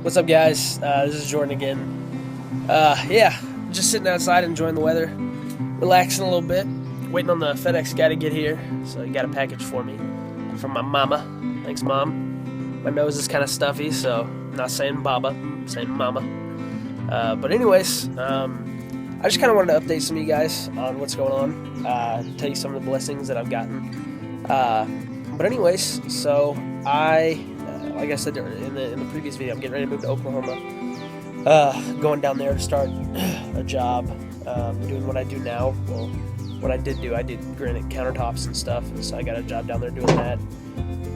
What's up, guys? This is Jordan again. Just sitting outside enjoying the weather, relaxing a little bit, waiting on the FedEx guy to get here. So he got a package for me from my mama. Thanks, Mom. My nose is kind of stuffy, so I'm not saying Baba, I'm saying Mama. But anyways, I just kind of wanted to update some of you guys on what's going on, tell you some of the blessings that I've gotten. But anyways, so like I said in the previous video, I'm getting ready to move to Oklahoma. Going down there to start a job, doing what I do now. Well, what I did granite countertops and stuff, and so I got a job down there doing that.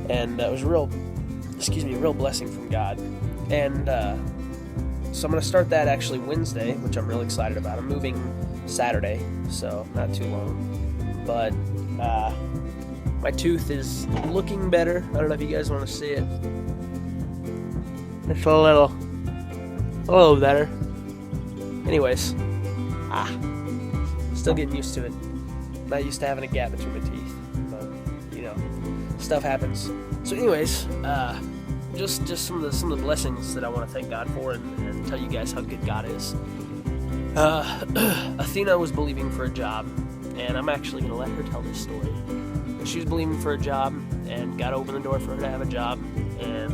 And it was a real blessing from God. And so I'm going to start that actually Wednesday, which I'm really excited about. I'm moving Saturday, so not too long. But my tooth is looking better. I don't know if you guys want to see it. It's a little better. Anyways, still getting used to it. Not used to having a gap between my teeth, but stuff happens. So anyways, just some of the blessings that I want to thank God for and tell you guys how good God is. Athena was believing for a job, and I'm actually going to let her tell this story. She was believing for a job, and God opened the door for her to have a job, and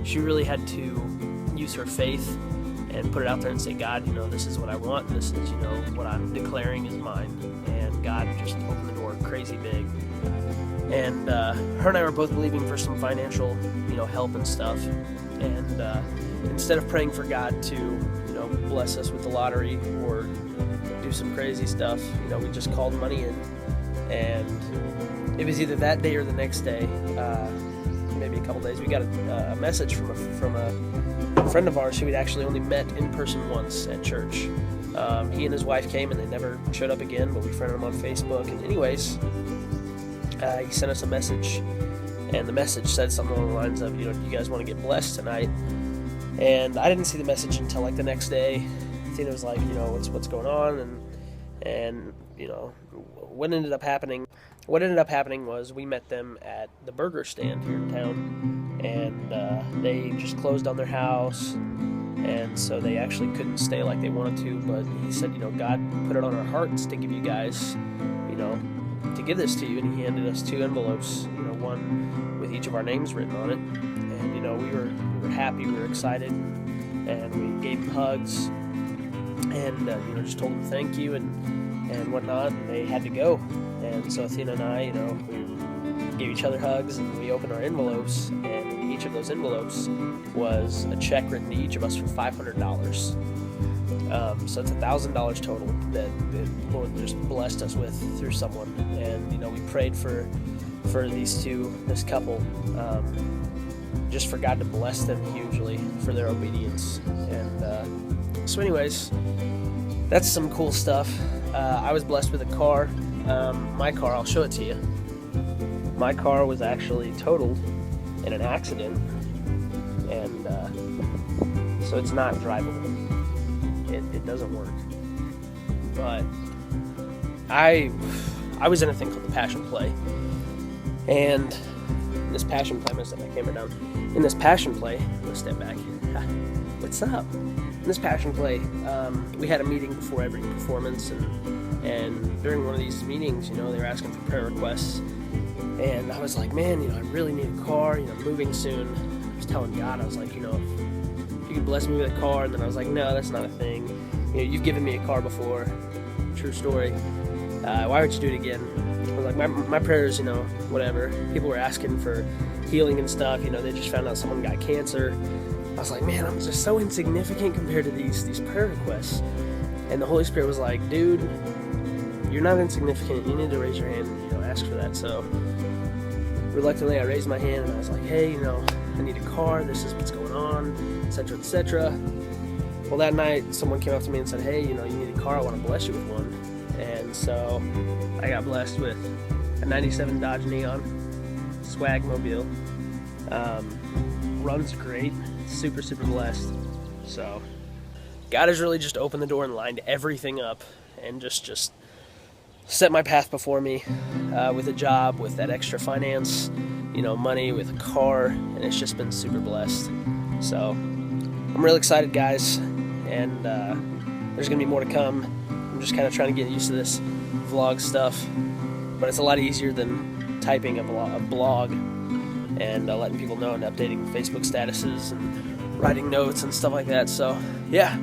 she really had to use her faith and put it out there and say, God, this is what I want, this is, what I'm declaring is mine. And God just opened the door crazy big. And her and I were both believing for some financial, help and stuff. And instead of praying for God to, bless us with the lottery or do some crazy stuff, we just called money in. And it was either that day or the next day, maybe a couple days, we got a message from a friend of ours who we'd actually only met in person once at church. He and his wife came and they never showed up again, but we friended him on Facebook. And anyways, he sent us a message, and the message said something along the lines of, do you guys want to get blessed tonight? And I didn't see the message until like the next day. Athena was like, what's going on? And what ended up happening was we met them at the burger stand here in town, and they just closed on their house, and so they actually couldn't stay like they wanted to. But he said, God put it on our hearts to give you guys, to give this to you, and he handed us 2 envelopes, one with each of our names written on it. And we were happy, we were excited, and we gave them hugs, and just told them thank you and whatnot, and they had to go. And so Athena and I, we gave each other hugs, and we opened our envelopes, and in each of those envelopes was a check written to each of us for $500. So it's $1,000 total that the Lord just blessed us with through someone. And we prayed for this couple, just for God to bless them hugely for their obedience. And so anyways, that's some cool stuff. I was blessed with a car. My car, I'll show it to you. My car was actually totaled in an accident, and so it's not drivable. It doesn't work. But I was in a thing called the Passion Play, and this Passion Play, I'm gonna set my camera down. In this Passion Play, I'm gonna step back. What's up? In this Passion Play, we had a meeting before every performance, and during one of these meetings, they were asking for prayer requests, and I was like, man, I really need a car, I'm moving soon. I was telling God, I was like, if you could bless me with a car, and then I was like, no, that's not a thing. You've given me a car before, true story. Why would you do it again? I was like, my prayers, whatever. People were asking for healing and stuff, they just found out someone got cancer. I was like, man, I'm just so insignificant compared to these prayer requests. And the Holy Spirit was like, dude, you're not insignificant. You need to raise your hand and, ask for that. So reluctantly, I raised my hand and I was like, hey, I need a car. This is what's going on, etc., etc. Well, that night, someone came up to me and said, hey, you need a car. I want to bless you with one. And so I got blessed with a 97 Dodge Neon Swagmobile. Runs great. Super, super blessed. So God has really just opened the door and lined everything up and just set my path before me with a job, with that extra finance, money, with a car, and it's just been super blessed. So I'm I'm real excited, guys, and there's gonna be more to come. I'm just kind of trying to get used to this vlog stuff, but it's a lot easier than typing a blog and letting people know and updating Facebook statuses and writing notes and stuff like that. So yeah,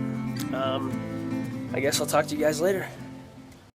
I guess I'll talk to you guys later.